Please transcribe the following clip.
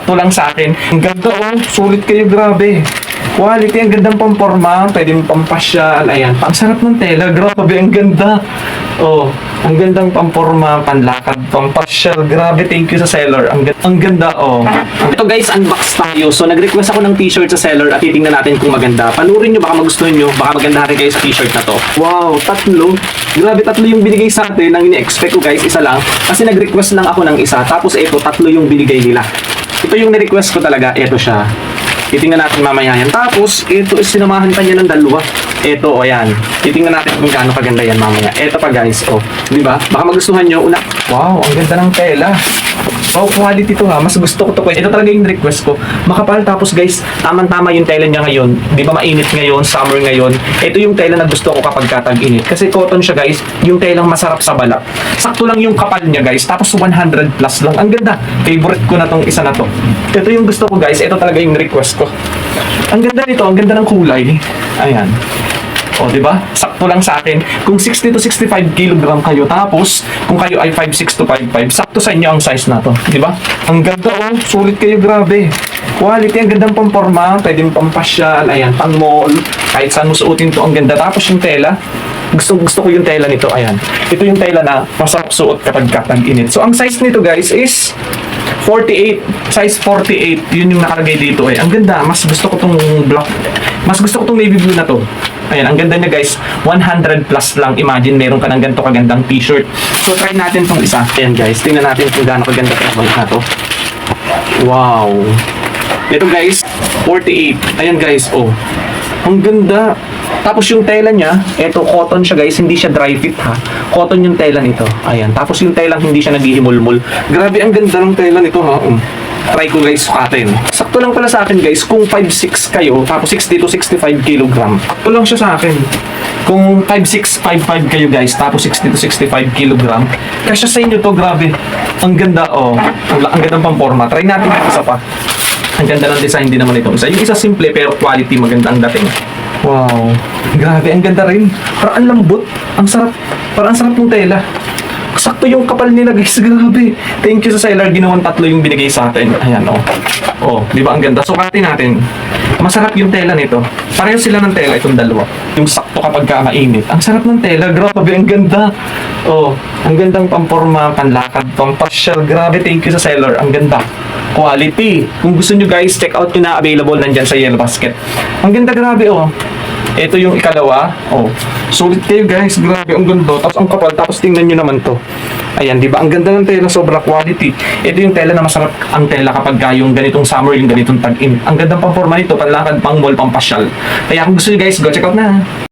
sakto lang sa akin. Ang ganda oh, sulit kayo, grabe. Quality, ang gandang pamporma, pwede mo pampasyal, ayan, ang sarap ng tela, grabe, ang ganda. Oh, ang gandang pamporma, panlakad, pampasyal, grabe, thank you sa seller, ang ganda, oh. Ito guys, unbox tayo, so nag-request ako ng t-shirt sa seller at titingnan natin kung maganda. Panurin nyo, baka magustuhan nyo, baka maganda rin kayo sa t-shirt na to. Wow, tatlo, grabe, tatlo yung binigay sa atin, ang ini-expect ko guys, isa lang, kasi nag-request lang ako ng isa, tapos ito, tatlo yung binigay nila. Ito yung ni-request ko talaga, ito siya. Titingnan natin mamaya yan. Tapos, ito is sinamahan pa niya ng dalawa. Ito, o yan. Titingnan natin kung gaano kaganda yan mamaya. Ito pa guys, o. Di ba? Baka magustuhan nyo. Una, wow, ang ganda ng tela. Wow, quality to ha. Mas gusto ko to. Ito talaga yung request ko. Makapal, tapos guys, tamang-tama yung tela niya ngayon. Di ba mainit ngayon, summer ngayon. Ito yung tela na gusto ko kapag katag-init. Kasi cotton siya guys, yung telang masarap sa balat. Sakto lang yung kapal niya guys, tapos 100 plus lang. Ang ganda. Favorite ko na tong isa na to. Ito yung gusto ko guys, ito talaga yung request ko. Ang ganda nito, ang ganda ng kulay. Ayan. O, di ba? Sakto lang sa akin. Kung 60 to 65 kilogram kayo, tapos kung kayo ay 5'6 to 5'5, sakto sa inyo ang size na to. Di ba? Ang ganda oh, sulit kayo, grabe. Quality, ang gandang pamporma, pwede mo pampasyal, ayan, pang mall, kahit saan mo suotin to, ang ganda. Tapos yung tela, gusto ko yung tela nito, ayan. Ito yung tela na masarap suot kapag katag-init. So, ang size nito guys is 48, size 48, yun yung nakalagay dito eh. Ang ganda, mas gusto ko tong black, mas gusto ko tong navy blue na to. Ayan, ang ganda niya guys, 100 plus lang. Imagine, meron ka ng ganito kagandang t-shirt. So, try natin tong isa. Ayan guys, tingnan natin kung gaano kaganda itong na to. Wow. Ito guys, 48. Ayan guys, oh. Ang ganda. Tapos yung tela niya, eto cotton siya guys, hindi siya dry fit ha. Cotton yung tela nito. Ayan, tapos yung telang hindi siya naghihimulmul. Grabe, ang ganda ng tela nito ha. Try ko guys sukatin. Sakto lang pala sa akin guys, kung 5'6 kayo, tapos 60 to 65 kilogram. Sakto lang siya sa akin. Kung 5'6, 5'5 kayo guys, tapos 60 to 65 kilogram, kasya sa inyo to, grabe. Ang ganda, oh. Ang gandang pamporma. Try natin yung isa pa. Ang ganda ng design din naman itong isa. Yung isa simple pero quality, maganda ang dating. Wow. Grabe, ang ganda rin. Parang ang lambot. Ang sarap. Parang ang sarap ng tela. Sakto yung kapal nila guys, grabe. Thank you sa seller, ginawang tatlo yung binigay sa atin. Ayan, oh. Oh, di ba ang ganda? Sukatin natin. Masarap yung tela nito. Pareho sila ng tela, itong dalawa. Yung sakto kapag mainit. Ang sarap ng tela, grabe, ang ganda. Oh, ang gandang pamporma, panlakad, pampasyal. Grabe, thank you sa seller. Ang ganda. Quality. Kung gusto nyo guys, check out nyo na, available nandyan sa Yellow Basket. Ang ganda, grabe, oh. Ito yung ikalawa. Oh, sulit kayo guys. Grabe, ang ganda. Tapos ang kapal. Tapos tingnan nyo naman to. Ayan, di ba? Ang ganda ng tela. Sobra quality. Ito yung tela na masarap ang tela kapag yung ganitong summer, yung ganitong tag-in. Ang gandang pamporma nito. Panlakad, pang mall, pampasyal. Kaya kung gusto nyo guys, go check out na.